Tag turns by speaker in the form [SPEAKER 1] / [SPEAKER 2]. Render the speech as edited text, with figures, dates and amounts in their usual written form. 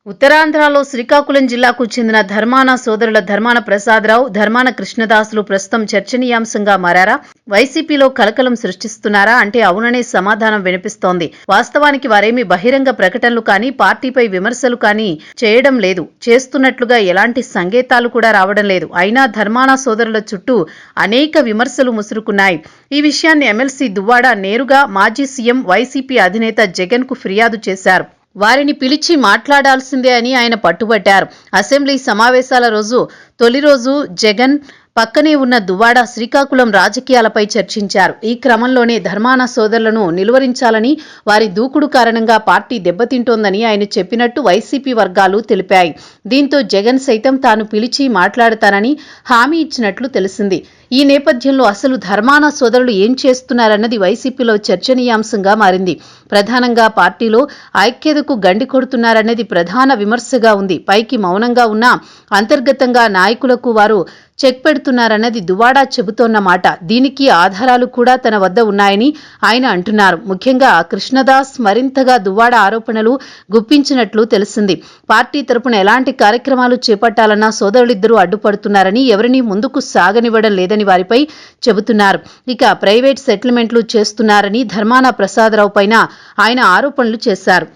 [SPEAKER 1] ఉత్తరాంధ్రలో శ్రీకాకుళం జిల్లాకు చెందిన ధర్మాన సోదరుల ధర్మాన ప్రసాదరావు, ధర్మాన కృష్ణదాసులు ప్రస్తుతం చర్చనీయాంశంగా మారారా? వైసీపీలో కలకలం సృష్టిస్తున్నారా అంటే అవుననే సమాధానం వినిపిస్తోంది. వాస్తవానికి వారేమీ బహిరంగ ప్రకటనలు కానీ, పార్టీపై విమర్శలు కానీ చేయడం లేదు. చేస్తున్నట్లుగా ఎలాంటి సంకేతాలు కూడా రావడం లేదు. అయినా ధర్మాన సోదరుల చుట్టూ అనేక విమర్శలు ముసురుకున్నాయి. ఈ విషయాన్ని ఎమ్మెల్సీ దువ్వాడ నేరుగా మాజీ సీఎం, వైసీపీ అధినేత జగన్ కు ఫిర్యాదు చేశారు. వారిని పిలిచి మాట్లాడాల్సిందే అని ఆయన పట్టుబట్టారు. అసెంబ్లీ సమావేశాల తొలి రోజు జగన్ పక్కనే ఉన్న దువ్వాడ శ్రీకాకుళం రాజకీయాలపై చర్చించారు. ఈ క్రమంలోనే ధర్మాన సోదరులను నిలువరించాలని, వారి దూకుడు కారణంగా పార్టీ దెబ్బతింటోందని ఆయన చెప్పినట్టు వైసీపీ వర్గాలు తెలిపాయి. దీంతో జగన్ సైతం తాను పిలిచి మాట్లాడతానని హామీ ఇచ్చినట్లు తెలిసింది. ఈ నేపథ్యంలో అసలు ధర్మాన సోదరులు ఏం చేస్తున్నారన్నది వైసీపీలో చర్చనీయాంశంగా మారింది. ప్రధానంగా పార్టీలో ఐక్యతకు గండి కొడుతున్నారన్నది ప్రధాన విమర్శగా ఉంది. పైకి మౌనంగా ఉన్నా అంతర్గతంగా నాయకులకు వారు చెక్ పెడుతున్నారన్నది దువ్వాడ చెబుతోన్న మాట. దీనికి ఆధారాలు కూడా తన వద్ద ఉన్నాయని ఆయన అంటున్నారు. ముఖ్యంగా కృష్ణదాస్ మరింతగా దువ్వాడ ఆరోపణలు గుప్పించినట్లు తెలిసింది. పార్టీ తరపున ఎలాంటి కార్యక్రమాలు చేపట్టాలన్నా సోదరులిద్దరూ అడ్డుపడుతున్నారని, ఎవరినీ ముందుకు సాగనివ్వడం లేదని వారిపై చెబుతున్నారు. ఇక ప్రైవేట్ సెటిల్మెంట్లు చేస్తున్నారని ధర్మాన ప్రసాదరావు పైన ఆయన ఆరోపణలు చేశారు.